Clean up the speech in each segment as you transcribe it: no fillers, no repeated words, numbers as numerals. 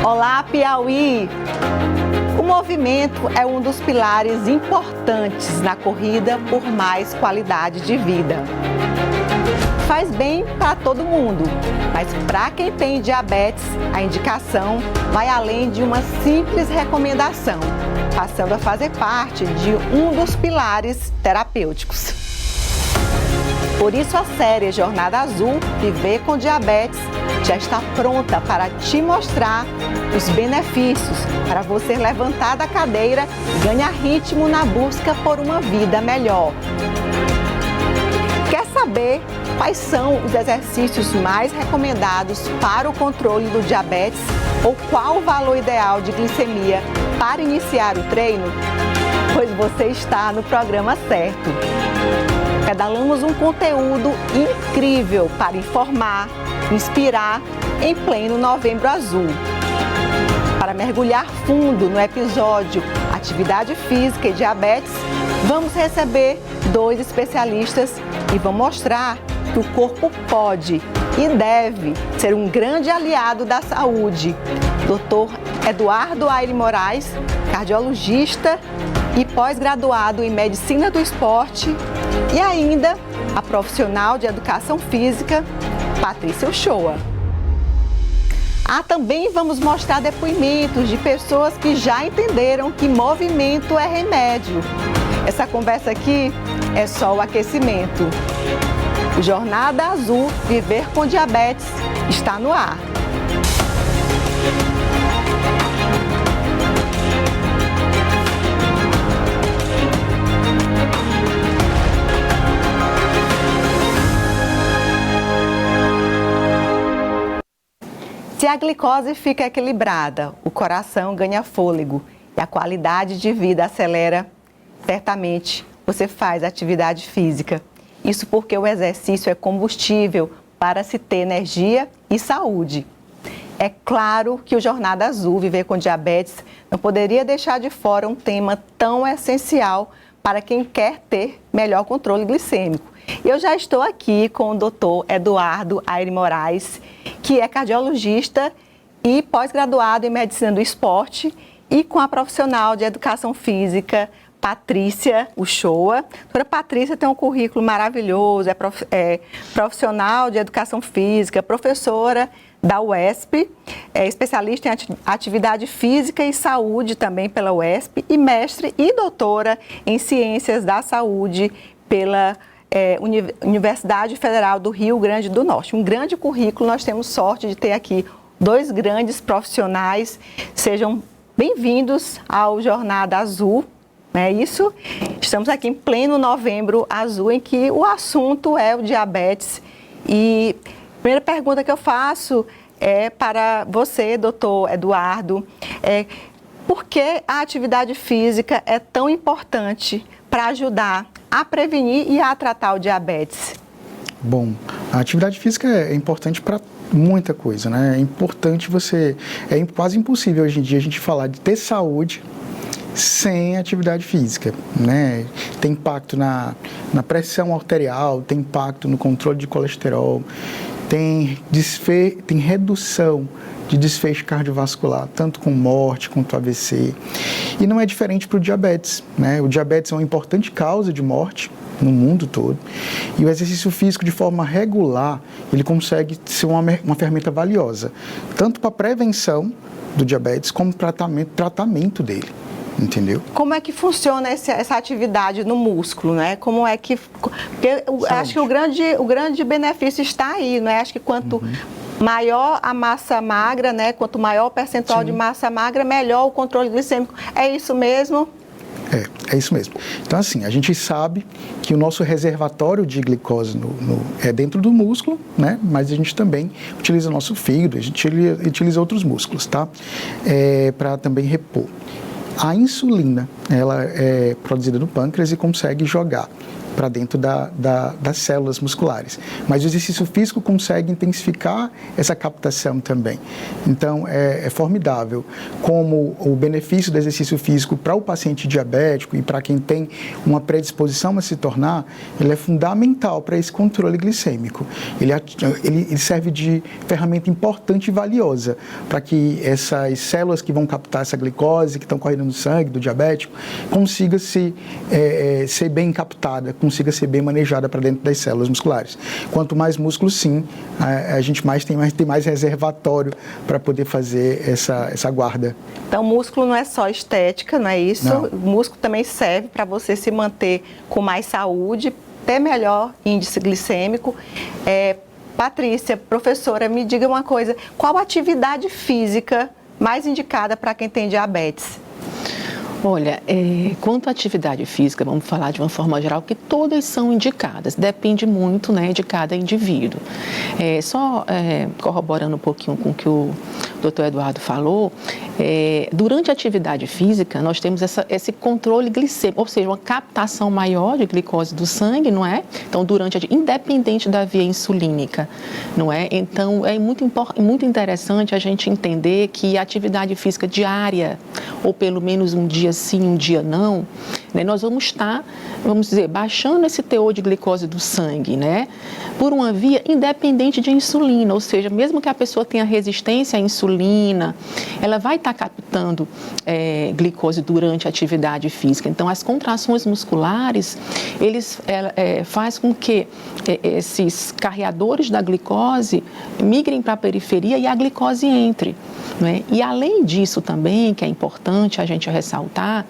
Olá, Piauí! O movimento é um dos pilares importantes na corrida por mais qualidade de vida. Faz bem para todo mundo, mas para quem tem diabetes, a indicação vai além de uma simples recomendação, passando a fazer parte de um dos pilares terapêuticos. Por isso a série Jornada Azul Viver com Diabetes já está pronta para te mostrar os benefícios para você levantar da cadeira e ganhar ritmo na busca por uma vida melhor. Quer saber quais são os exercícios mais recomendados para o controle do diabetes ou qual o valor ideal de glicemia para iniciar o treino? Pois você está no programa certo. Pedalamos um conteúdo incrível para informar, inspirar em pleno Novembro Azul. Para mergulhar fundo no episódio Atividade Física e Diabetes, vamos receber 2 especialistas e vão mostrar que o corpo pode e deve ser um grande aliado da saúde. Dr. Eduardo Aire Moraes, cardiologista e pós-graduado em Medicina do Esporte, e ainda a profissional de Educação Física, Patrícia Uchoa. Também vamos mostrar depoimentos de pessoas que já entenderam que movimento é remédio. Essa conversa aqui é só o aquecimento. O Jornada Azul Viver com Diabetes está no ar. Se a glicose fica equilibrada, o coração ganha fôlego e a qualidade de vida acelera, certamente você faz atividade física. Isso porque o exercício é combustível para se ter energia e saúde. É claro que o Jornada Azul Viver com Diabetes não poderia deixar de fora um tema tão essencial para quem quer ter melhor controle glicêmico. Eu já estou aqui com o Dr. Eduardo Aire Moraes, que é cardiologista e pós-graduado em Medicina do Esporte, e com a profissional de Educação Física, Patrícia Uchoa. A doutora Patrícia tem um currículo maravilhoso, é profissional de Educação Física, professora da UESP, é especialista em Atividade Física e Saúde também pela UESP e mestre e doutora em Ciências da Saúde pela Universidade Federal do Rio Grande do Norte. Um grande currículo, nós temos sorte de ter aqui 2 grandes profissionais. Sejam bem-vindos ao Jornada Azul, não é isso? Estamos aqui em pleno Novembro Azul, em que o assunto é o diabetes. E a primeira pergunta que eu faço é para você, doutor Eduardo, por que a atividade física é tão importante para ajudar a prevenir e a tratar o diabetes? Bom, a atividade física é importante para muita coisa, né? É importante é quase impossível hoje em dia a gente falar de ter saúde sem atividade física, né? Tem impacto na pressão arterial, tem impacto no controle de colesterol, tem redução de desfecho cardiovascular, tanto com morte quanto AVC. E não é diferente para o diabetes, né? O diabetes é uma importante causa de morte no mundo todo. E o exercício físico, de forma regular, ele consegue ser uma ferramenta valiosa, tanto para a prevenção do diabetes como tratamento dele. Entendeu? Como é que funciona essa atividade no músculo, né? Como é que... Porque acho que o grande benefício está aí, né? Acho que quanto maior a massa magra, né? Quanto maior o percentual de massa magra, melhor o controle glicêmico. É isso mesmo? É isso mesmo. Então, assim, a gente sabe que o nosso reservatório de glicose é dentro do músculo, né? Mas a gente também utiliza o nosso fígado, a gente utiliza outros músculos, tá? Para também repor. A insulina, ela é produzida no pâncreas e consegue jogar para dentro das células musculares. Mas o exercício físico consegue intensificar essa captação também. Então, é formidável como o benefício do exercício físico para o paciente diabético e para quem tem uma predisposição a se tornar, ele é fundamental para esse controle glicêmico. Ele serve de ferramenta importante e valiosa para que essas células que vão captar essa glicose, que estão correndo no sangue do diabético, consiga ser bem captada, consiga ser bem manejada para dentro das células musculares. Quanto mais músculo, sim, a gente tem mais reservatório para poder fazer essa guarda. Então, músculo não é só estética, não é isso? Não. O músculo também serve para você se manter com mais saúde, ter melhor índice glicêmico. Patrícia, professora, me diga uma coisa, qual atividade física mais indicada para quem tem diabetes? Olha, quanto à atividade física, vamos falar de uma forma geral, que todas são indicadas, depende muito, né, de cada indivíduo. Corroborando um pouquinho com o que o Dr. Eduardo falou, durante a atividade física, nós temos esse controle glicêmico, ou seja, uma captação maior de glicose do sangue, não é? Então, independente da via insulínica, não é? Então, é muito interessante a gente entender que a atividade física diária, ou pelo menos um dia sim, um dia não, né, nós vamos estar, baixando esse teor de glicose do sangue, né, por uma via independente de insulina, ou seja, mesmo que a pessoa tenha resistência à insulina, ela vai estar captando glicose durante a atividade física. Então, as contrações musculares, faz com que esses carreadores da glicose migrem para a periferia e a glicose entre, né? E além disso também, que é importante a gente ressaltar,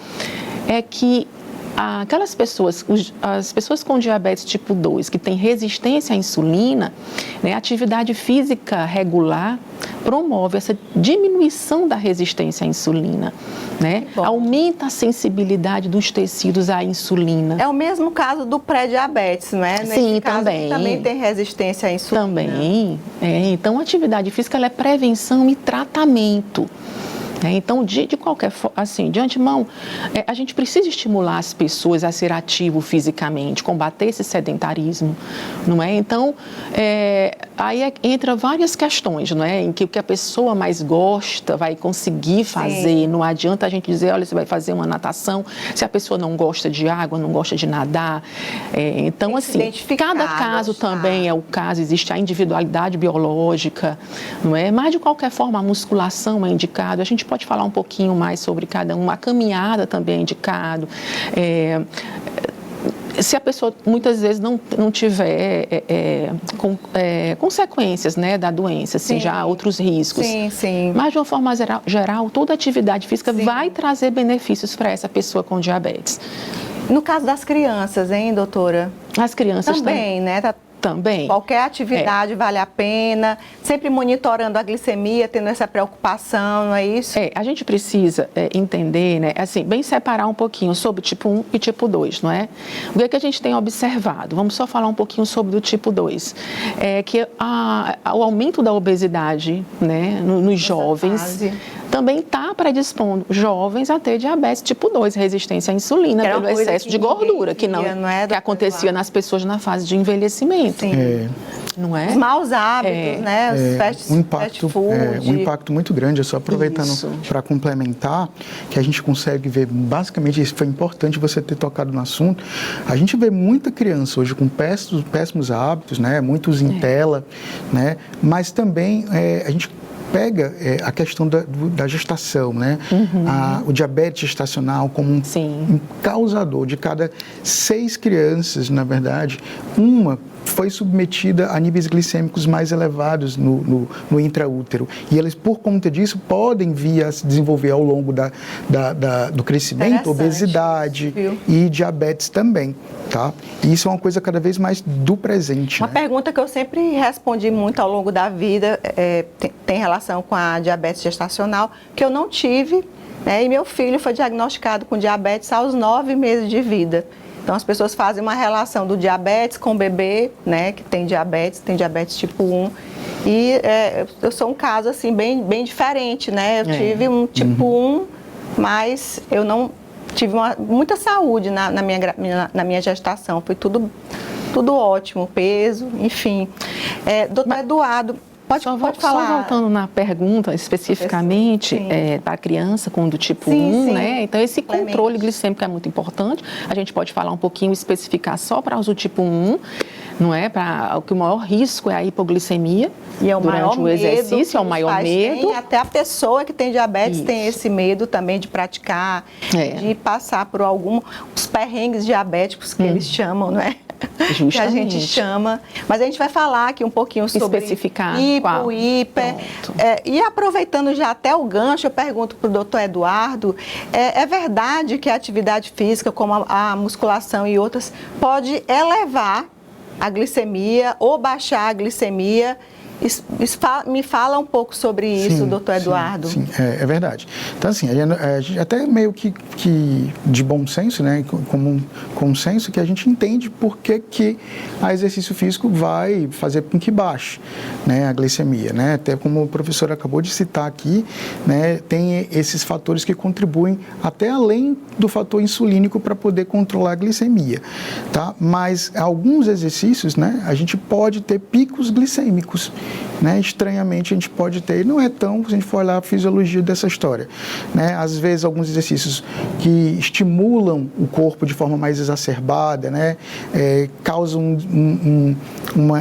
é que aquelas pessoas, as pessoas com diabetes tipo 2, que têm resistência à insulina, né, a atividade física regular promove essa diminuição da resistência à insulina, né? Aumenta a sensibilidade dos tecidos à insulina. É o mesmo caso do pré-diabetes, não é? Sim, também. Também tem resistência à insulina. Também. Então, a atividade física ela é prevenção e tratamento. Então, de qualquer forma, assim, de antemão, a gente precisa estimular as pessoas a ser ativo fisicamente, combater esse sedentarismo, não é? Então, aí entra várias questões, não é? Em que o que a pessoa mais gosta vai conseguir fazer. Sim. Não adianta a gente dizer, olha, você vai fazer uma natação, se a pessoa não gosta de água, não gosta de nadar. Então, assim, cada caso também é o caso, existe a individualidade biológica, não é? Mas, de qualquer forma, a musculação é indicada. A gente pode falar um pouquinho mais sobre cada um. A caminhada também é indicado. Se a pessoa muitas vezes não tiver consequências, né, da doença, assim, já há outros riscos. Sim, sim. Mas, de uma forma geral, toda atividade física vai trazer benefícios para essa pessoa com diabetes. No caso das crianças, hein, doutora? As crianças também, né? Também. Qualquer atividade vale a pena, sempre monitorando a glicemia, tendo essa preocupação, não é isso? A gente precisa entender, né, assim, bem separar um pouquinho sobre tipo 1 e tipo 2, não é? O que é que a gente tem observado? Vamos só falar um pouquinho sobre o tipo 2. Que o aumento da obesidade, né, nos jovens também está predispondo jovens a ter diabetes tipo 2, resistência à insulina, pelo excesso de gordura, que acontecia nas pessoas na fase de envelhecimento. Sim. Não é? Os maus hábitos, né? Os fast food. Um impacto muito grande. Eu só aproveitando para complementar, que a gente consegue ver, basicamente, isso foi importante você ter tocado no assunto. A gente vê muita criança hoje com péssimos hábitos, né? Muitos em tela, né? Mas também a gente pega a questão da gestação, né? O diabetes gestacional como um causador. De cada 6 crianças, na verdade, uma foi submetida a níveis glicêmicos mais elevados no intraútero. E eles, por conta disso, podem vir a se desenvolver ao longo do crescimento, obesidade e diabetes também, tá? E isso é uma coisa cada vez mais do presente. Uma pergunta que eu sempre respondi muito ao longo da vida tem relação com a diabetes gestacional, que eu não tive, né? E meu filho foi diagnosticado com diabetes aos 9 meses de vida. Então, as pessoas fazem uma relação do diabetes com o bebê, né, que tem diabetes tipo 1. E eu sou um caso, assim, bem diferente, né? Eu tive um tipo 1, mas eu não tive muita saúde na minha gestação, foi tudo ótimo, peso, enfim. Doutor Eduardo, pode falar. Só voltando na pergunta especificamente para a criança com do tipo 1, né? Então, esse controle glicêmico é muito importante. A gente pode falar um pouquinho, especificar só para o tipo 1, não é? Para o que o maior risco é a hipoglicemia e é o durante o exercício, é o maior medo. Até a pessoa que tem diabetes tem esse medo também de praticar, de passar por os perrengues diabéticos que eles chamam, não é? Justamente. Que a gente chama. Mas a gente vai falar aqui um pouquinho sobre especificar hipo, hiper. E aproveitando já até o gancho, eu pergunto para o doutor Eduardo, é verdade que a atividade física, como a musculação e outras, pode elevar a glicemia ou baixar a glicemia? Me fala um pouco sobre isso, doutor Eduardo. Sim, é verdade. Então, assim, a gente até meio que de bom senso, né, com senso, que a gente entende por que a exercício físico vai fazer com que baixe, né, a glicemia, né? Até como o professor acabou de citar aqui, né, tem esses fatores que contribuem até além do fator insulínico para poder controlar a glicemia, tá? Mas alguns exercícios, né, a gente pode ter picos glicêmicos, né? Estranhamente a gente pode ter, não é tão, se a gente for olhar a fisiologia dessa história, né? Às vezes alguns exercícios que estimulam o corpo de forma mais exacerbada, né? Causam um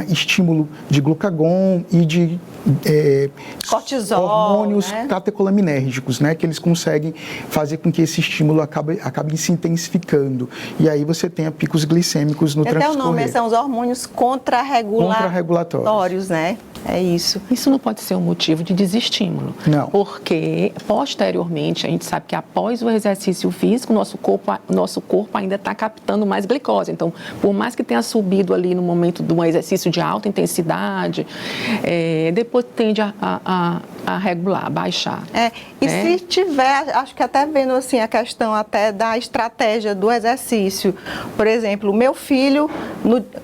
estímulo de glucagon e de cortisol, hormônios, né? catecolaminérgicos, né? Que eles conseguem fazer com que esse estímulo acabe se intensificando. E aí você tenha picos glicêmicos no transcorrer. Até o nome são os hormônios contrarregulatórios, né? É isso. Isso não pode ser um motivo de desestímulo. Não. Porque, posteriormente, a gente sabe que após o exercício físico, nosso corpo ainda está captando mais glicose. Então, por mais que tenha subido ali no momento de um exercício de alta intensidade, depois tende a regular, a baixar. Se tiver, acho que até vendo assim a questão até da estratégia do exercício. Por exemplo, o meu filho,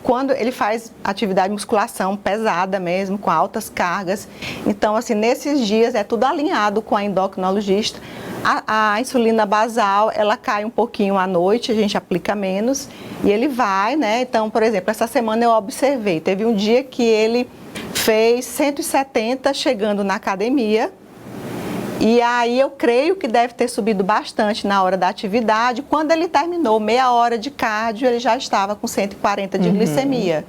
quando ele faz atividade de musculação pesada mesmo, com altas cargas, então assim, nesses dias é tudo alinhado com a endocrinologista. A insulina basal, ela cai um pouquinho à noite, a gente aplica menos e ele vai, né? Então, por exemplo, essa semana eu observei, teve um dia que ele fez 170 chegando na academia. E aí eu creio que deve ter subido bastante na hora da atividade. Quando ele terminou meia hora de cardio, ele já estava com 140 de glicemia.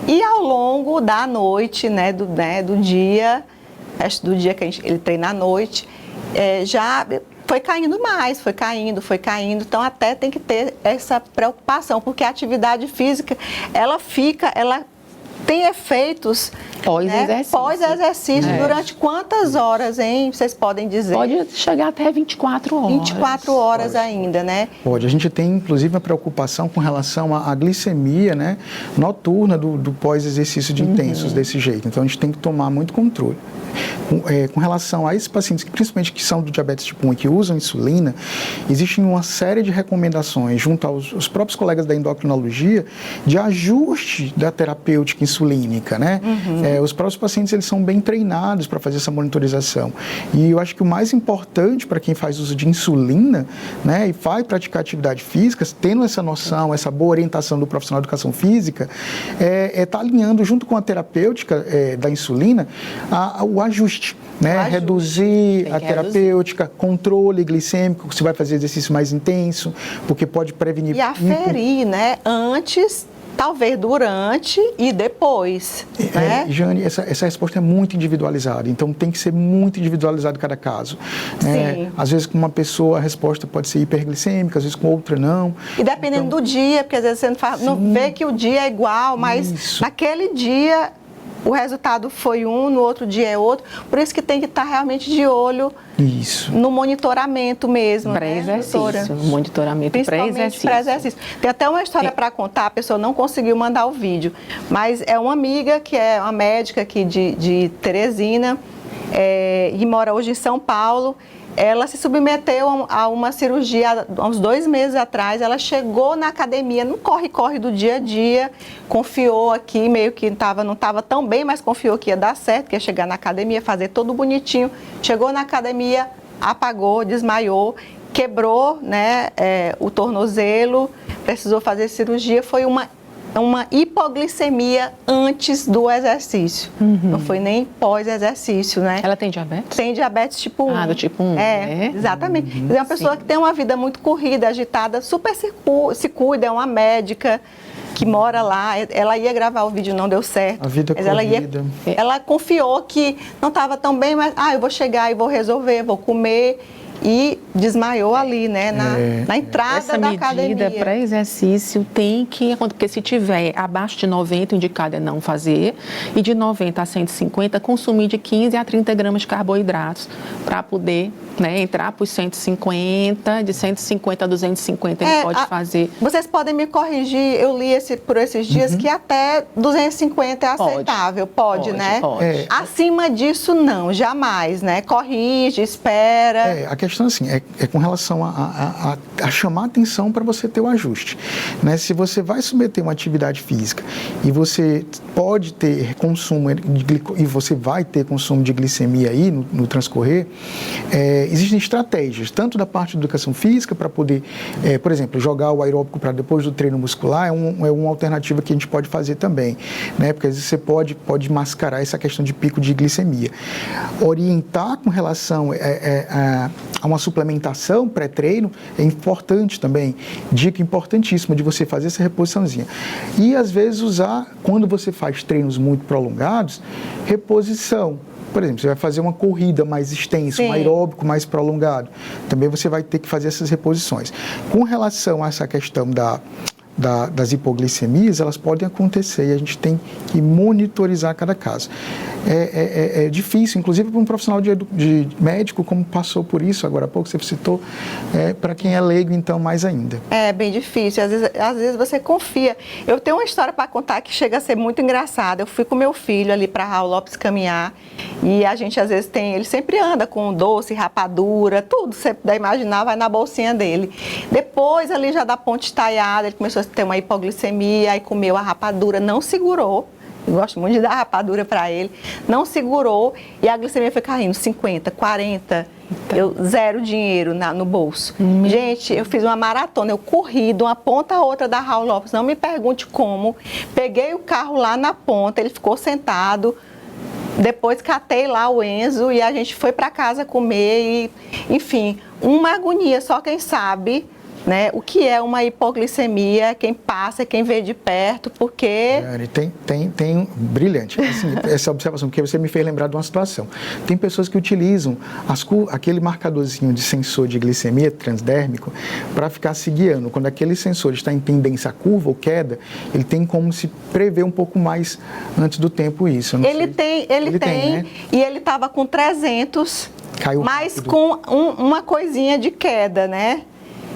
E ao longo da noite, do dia, resto do dia que ele treina à noite, já foi caindo mais, foi caindo. Então até tem que ter essa preocupação, porque a atividade física, ela tem efeitos pós-exercício. Durante quantas horas, hein? Vocês podem dizer? Pode chegar até 24 horas. 24 horas ainda, né? Pode. A gente tem, inclusive, uma preocupação com relação à glicemia, né, noturna do pós-exercício de intensos desse jeito. Então, a gente tem que tomar muito controle. Com relação a esses pacientes, principalmente que são do diabetes tipo 1 e que usam insulina, existe uma série de recomendações junto aos próprios colegas da endocrinologia de ajuste da terapêutica insulínica, né? Os próprios pacientes, eles são bem treinados para fazer essa monitorização. E eu acho que o mais importante para quem faz uso de insulina, né, e vai praticar atividade física, tendo essa noção, essa boa orientação do profissional de educação física, estar alinhando junto com a terapêutica da insulina o ajuste, né? Reduzir a terapêutica, controle glicêmico, se vai fazer exercício mais intenso, porque pode prevenir... E aferir, né? Antes, talvez durante e depois, né? Jane, essa resposta é muito individualizada, então tem que ser muito individualizado cada caso. Às vezes com uma pessoa a resposta pode ser hiperglicêmica, às vezes com outra não. E dependendo do dia, porque às vezes você não vê que o dia é igual, mas naquele dia o resultado foi no outro dia é outro. Por isso que tem que estar realmente de olho no monitoramento mesmo. Pré-exercício, no monitoramento pré-exercício. Tem até uma história para contar, a pessoa não conseguiu mandar o vídeo, mas é uma amiga que é uma médica aqui de Teresina, e mora hoje em São Paulo. Ela se submeteu a uma cirurgia há uns 2 meses atrás. Ela chegou na academia, no corre-corre do dia a dia, confiou aqui, meio que não estava tão bem, mas confiou que ia dar certo, que ia chegar na academia, fazer tudo bonitinho. Chegou na academia, apagou, desmaiou. quebrou, né, o tornozelo, precisou fazer cirurgia, foi uma hipoglicemia antes do exercício. Não foi nem pós-exercício, né? Ela tem diabetes? Tem diabetes tipo 1. Ah, do tipo 1. Exatamente. É uma pessoa que tem uma vida muito corrida, agitada, super se cuida, é uma médica que mora lá. Ela ia gravar o vídeo, não deu certo. A vida mas corrida. ela confiou que não estava tão bem, mas eu vou chegar e vou resolver, vou comer. E desmaiou ali, né, na entrada da academia. Essa medida para exercício tem que acontecer, porque se tiver abaixo de 90, o indicado é não fazer, e de 90 a 150, consumir de 15 a 30 gramas de carboidratos para poder, né, entrar para os 150, de 150 a 250 ele pode fazer. Vocês podem me corrigir, eu li por esses dias que até 250 é aceitável, pode, né? Pode. Acima disso, não, jamais, né? Corrige, espera. A questão assim, é com relação a chamar atenção para você ter o ajuste, né? Se você vai submeter uma atividade física e você pode ter consumo e você vai ter consumo de glicemia aí no transcorrer, existem estratégias, tanto da parte de educação física para poder, por exemplo, jogar o aeróbico para depois do treino muscular é uma alternativa que a gente pode fazer também, né? Porque às vezes você pode mascarar essa questão de pico de glicemia. Orientar com relação a uma suplementação pré-treino é importante também, dica importantíssima de você fazer essa reposiçãozinha. E às vezes usar, quando você faz treinos muito prolongados, reposição. Por exemplo, você vai fazer uma corrida mais extensa, um aeróbico mais prolongado. Também você vai ter que fazer essas reposições. Com relação a essa questão das hipoglicemias, elas podem acontecer e a gente tem que monitorizar cada caso. É difícil, inclusive para um profissional de médico, como passou por isso agora há pouco, você citou, para quem é leigo, então, mais ainda. É bem difícil, às vezes você confia. Eu tenho uma história para contar que chega a ser muito engraçada. Eu fui com meu filho ali para Raul Lopes caminhar e a gente às vezes ele sempre anda com doce, rapadura, tudo, você puder imaginar, vai na bolsinha dele. Depois ali já da ponte estaiada, ele começou a ter uma hipoglicemia, aí comeu a rapadura, não segurou. Eu gosto muito de dar rapadura para ele. Não segurou e a glicemia foi caindo, 50, 40. Eu zero dinheiro no bolso. Gente, eu fiz uma maratona, eu corri de uma ponta a outra da Raul Lopes, não me pergunte como. Peguei o carro lá na ponta, ele ficou sentado. Depois catei lá o Enzo e a gente foi para casa comer e, enfim, uma agonia, só quem sabe, né, o que é uma hipoglicemia, quem passa, quem vê de perto, porque... Tem brilhante, assim, essa observação, porque você me fez lembrar de uma situação. Tem pessoas que utilizam aquele marcadorzinho de sensor de glicemia transdérmico para ficar se guiando. Quando aquele sensor está em tendência a curva ou queda, ele tem como se prever um pouco mais antes do tempo isso. Ele tem, né? E ele estava com 300, caiu mas rápido. Com uma coisinha de queda, né?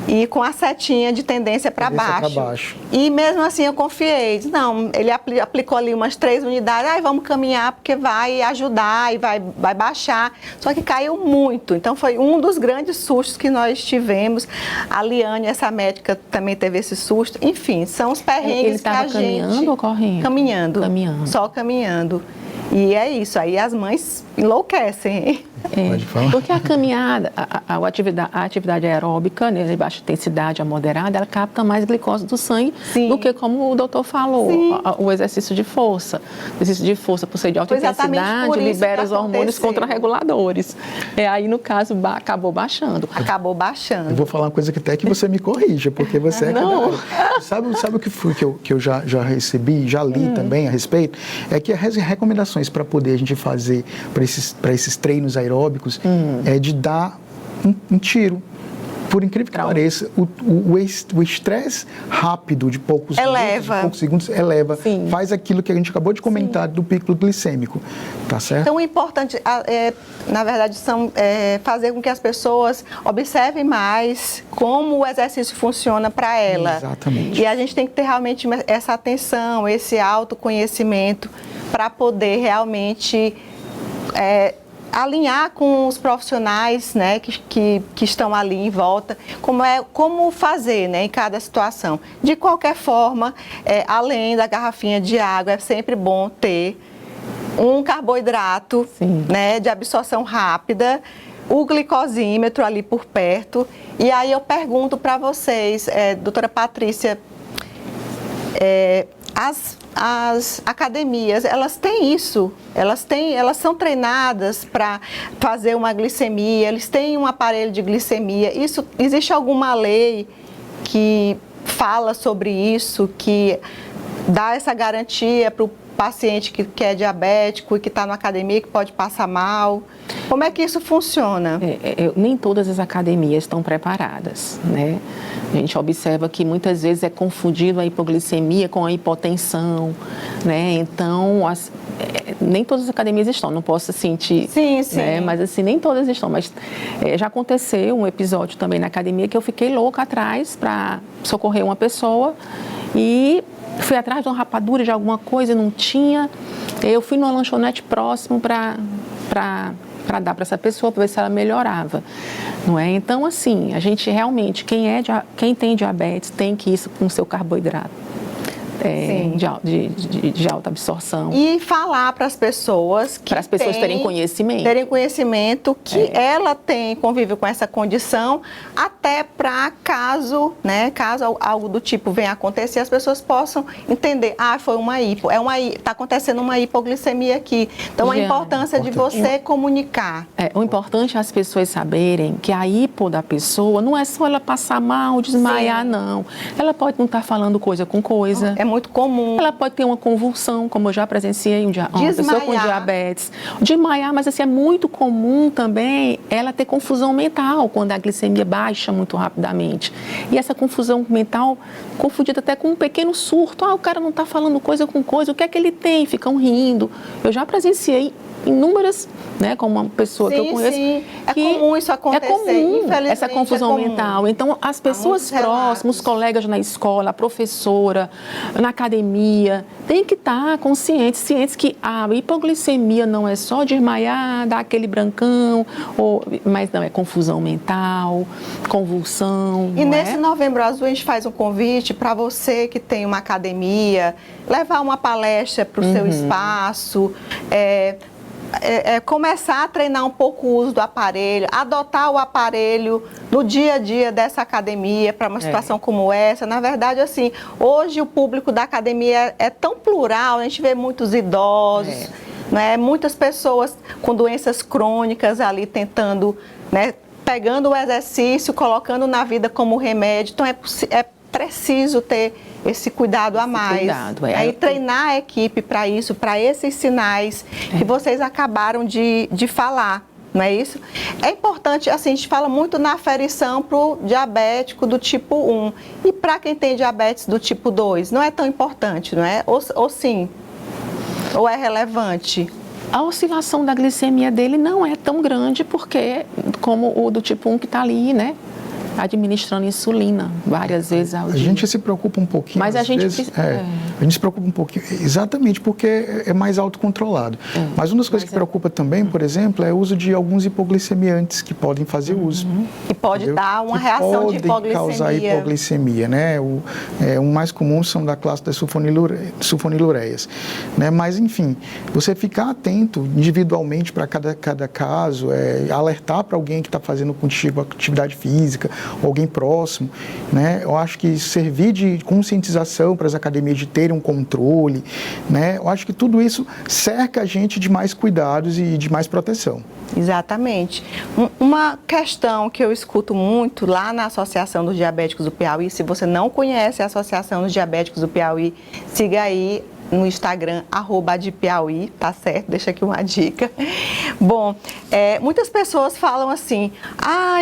E com a setinha de tendência para baixo. E mesmo assim eu confiei. Não, ele aplicou ali umas 3 unidades. Vamos caminhar porque vai ajudar e vai baixar. Só que caiu muito. Então foi um dos grandes sustos que nós tivemos. A Liane, essa médica, também teve esse susto. Enfim, são os perrengues que a gente... Ele estava caminhando ou correndo? Caminhando. Só Caminhando. caminhando. E é isso, aí as mães enlouquecem. Pode falar. Porque a caminhada, a atividade aeróbica, né, de baixa intensidade, a moderada, ela capta mais glicose do sangue do que, como o doutor falou, o exercício de força. O exercício de força, por ser de alta intensidade, libera os hormônios contrarreguladores. Aí, no caso, acabou baixando. Acabou baixando. Eu vou falar uma coisa que até que você me corrija, porque você é Não. Sabe o que foi que eu já recebi, já li também a respeito? É que as recomendações para poder a gente fazer para esses treinos aeróbicos é de dar um tiro. Por incrível que pareça, o estresse rápido de poucos segundos eleva, faz aquilo que a gente acabou de comentar do pico glicêmico, tá certo? Então, o importante, na verdade, fazer com que as pessoas observem mais como o exercício funciona para ela. Exatamente. E a gente tem que ter realmente essa atenção, esse autoconhecimento para poder realmente... alinhar com os profissionais, né, que estão ali em volta, como fazer, né, em cada situação. De qualquer forma, além da garrafinha de água, é sempre bom ter um carboidrato, né, de absorção rápida, o glicosímetro ali por perto. E aí eu pergunto para vocês, doutora Patrícia, as academias, elas têm isso? Elas são treinadas para fazer uma glicemia, eles têm um aparelho de glicemia. Existe alguma lei que fala sobre isso, que dá essa garantia para o paciente que é diabético e que está na academia, que pode passar mal? Como é que isso funciona? Nem todas as academias estão preparadas, né? A gente observa que muitas vezes é confundido a hipoglicemia com a hipotensão, né? Então, nem todas as academias estão, não posso sentir, sim, sim. Né? Mas assim, nem todas estão. Mas já aconteceu um episódio também na academia que eu fiquei louca atrás para socorrer uma pessoa e fui atrás de uma rapadura de alguma coisa, não tinha. Eu fui numa lanchonete próximo para dar para essa pessoa, para ver se ela melhorava, não é? Então, assim, a gente realmente, quem tem diabetes tem que ir com o seu carboidrato de alta absorção. E falar para as pessoas que para as pessoas terem conhecimento. Terem conhecimento que ela tem convívio com essa condição, até para caso algo do tipo venha acontecer, as pessoas possam entender, foi uma hipo, está acontecendo uma hipoglicemia aqui. Então, a importância de você comunicar. O importante é as pessoas saberem que a hipo da pessoa não é só ela passar mal, desmaiar, sim, não. Ela pode não estar falando coisa com coisa. É muito comum. Ela pode ter uma convulsão, como eu já presenciei, uma pessoa com diabetes. Desmaiar, mas assim, é muito comum também ela ter confusão mental, quando a glicemia baixa muito rapidamente. E essa confusão mental, confundida até com um pequeno surto. O cara não está falando coisa com coisa, o que é que ele tem? Ficam rindo. Eu já presenciei inúmeras, né, como uma pessoa, sim, que eu conheço. Sim. É comum isso acontecer, é comum essa confusão mental. Então, as pessoas próximas, os colegas na escola, a professora, na academia, tem que estar conscientes, cientes que a hipoglicemia não é só desmaiar, dar aquele brancão, mas não, é confusão mental, convulsão. E nesse Novembro Azul a gente faz um convite para você que tem uma academia, levar uma palestra para o seu espaço, começar a treinar um pouco o uso do aparelho, adotar o aparelho no dia a dia dessa academia para uma situação como essa. Na verdade, assim, hoje o público da academia é tão plural, a gente vê muitos idosos, né, muitas pessoas com doenças crônicas ali tentando, né, pegando o exercício, colocando na vida como remédio. Então, é preciso ter esse cuidado a mais. E treinar a equipe para isso, para esses sinais que vocês acabaram de falar, não é isso? É importante, assim, a gente fala muito na aferição para o diabético do tipo 1. E para quem tem diabetes do tipo 2, não é tão importante, não é? Ou sim? Ou é relevante? A oscilação da glicemia dele não é tão grande, porque como o do tipo 1 que está ali, né, administrando insulina várias vezes ao dia. A gente se preocupa um pouquinho, mas a gente se preocupa um pouquinho, exatamente porque é mais autocontrolado. Mas uma das coisas que preocupa também, por exemplo, é o uso de alguns hipoglicemiantes que podem fazer uso. E pode dar uma reação de hipoglicemia. Pode causar hipoglicemia, né? O mais comum são da classe das sulfonilureias, né? Mas, enfim, você ficar atento individualmente para cada caso, alertar para alguém que está fazendo contigo atividade física, alguém próximo, né? Eu acho que servir de conscientização para as academias de terem um controle, né? Eu acho que tudo isso cerca a gente de mais cuidados e de mais proteção. Exatamente. Uma questão que eu escuto muito lá na Associação dos Diabéticos do Piauí, se você não conhece a Associação dos Diabéticos do Piauí, siga aí no Instagram, @adpiauí, tá certo? Deixa aqui uma dica. Bom, muitas pessoas falam assim,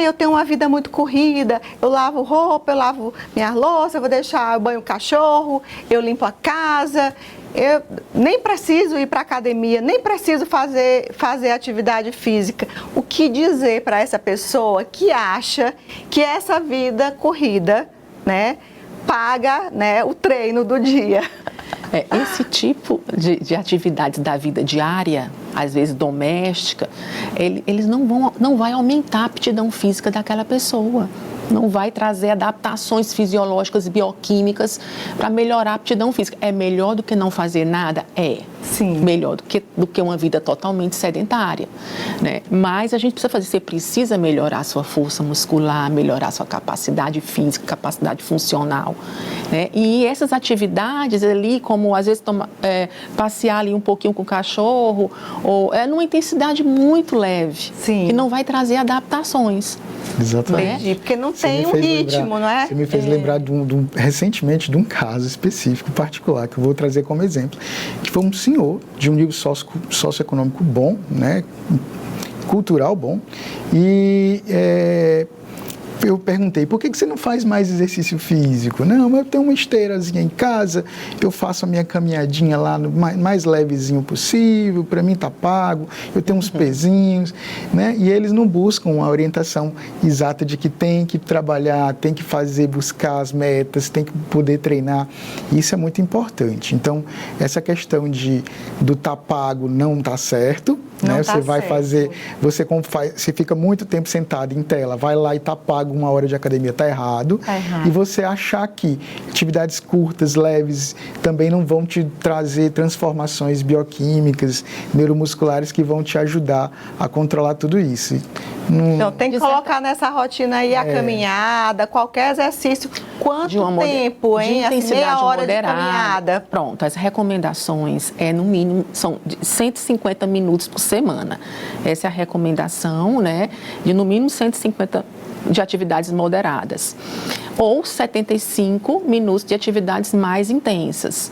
eu tenho uma vida muito corrida, eu lavo roupa, eu lavo minha louça, eu vou deixar, eu banho o cachorro, eu limpo a casa, eu nem preciso ir para a academia, nem preciso fazer atividade física. O que dizer para essa pessoa que acha que essa vida corrida, né, paga, né, o treino do dia? Esse tipo de atividades da vida diária, às vezes doméstica, eles não vai aumentar a aptidão física daquela pessoa. Não vai trazer adaptações fisiológicas e bioquímicas para melhorar a aptidão física. É melhor do que não fazer nada? Sim. Melhor do que uma vida totalmente sedentária, né? Mas a gente precisa fazer, você precisa melhorar a sua força muscular, melhorar a sua capacidade física, capacidade funcional, né? E essas atividades ali, como às vezes passear ali um pouquinho com o cachorro, ou numa intensidade muito leve, Sim. que não vai trazer adaptações. Exatamente. Entendi, porque não Você tem me um fez ritmo, lembrar- não é? Você me fez lembrar recentemente de um caso específico, particular, que eu vou trazer como exemplo, que foi um senhor de um nível socioeconômico bom, né, cultural bom, e eu perguntei, por que você não faz mais exercício físico? Não, mas eu tenho uma esteirazinha em casa, eu faço a minha caminhadinha lá no mais levezinho possível, para mim tá pago, eu tenho uns pezinhos, né? E eles não buscam a orientação exata de que tem que trabalhar, tem que fazer, buscar as metas, tem que poder treinar. Isso é muito importante. Então, essa questão do tá pago não tá certo, Não né? tá Você vai certo. fazer, você fica muito tempo sentado em tela, vai lá e tá pago uma hora de academia, tá errado. Tá errado. E você achar que atividades curtas, leves, também não vão te trazer transformações bioquímicas, neuromusculares que vão te ajudar a controlar tudo isso. Então, tem que colocar nessa rotina aí a caminhada, qualquer exercício. Quanto tempo, hein? De Assim, intensidade meia hora moderada. de caminhada. Pronto, as recomendações no mínimo, são de 150 minutos por semana. Essa é a recomendação, né? De no mínimo 150 de atividades moderadas. Ou 75 minutos de atividades mais intensas.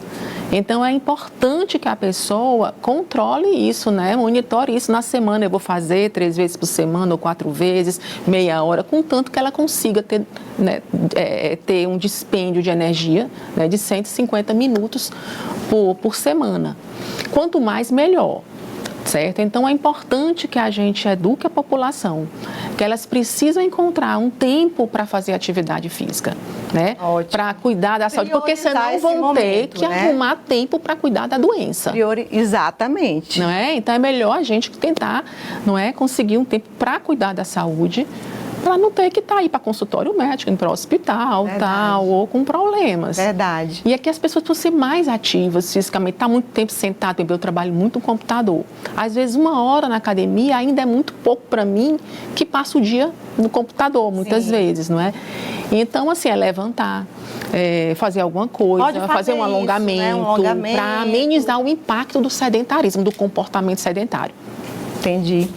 Então, é importante que a pessoa controle isso, né? Monitore isso na semana. Eu vou fazer 3 vezes por semana ou 4 vezes, meia hora, contanto que ela consiga ter, né, ter um dispêndio de energia, né, de 150 minutos por semana. Quanto mais, melhor. Certo? Então, é importante que a gente eduque a população, que elas precisam encontrar um tempo para fazer atividade física, né? Ótimo. Para cuidar da saúde, porque Priorizar senão esse vão momento, ter que né? arrumar tempo para cuidar da doença. Exatamente. Não é? Então, é melhor a gente tentar, não é, conseguir um tempo para cuidar da saúde, para não ter que estar aí para consultório médico, indo para o hospital, Verdade. tal, ou com problemas. Verdade. E aqui as pessoas precisam ser mais ativas fisicamente, tá muito tempo sentado, eu trabalho muito no computador. Às vezes 1 hora na academia ainda é muito pouco para mim, que passo o dia no computador, muitas Sim. vezes, não é? Então, assim, é levantar, fazer alguma coisa, Pode fazer um isso, alongamento, né? Um alongamento. para amenizar o impacto do sedentarismo, do comportamento sedentário. Entendi.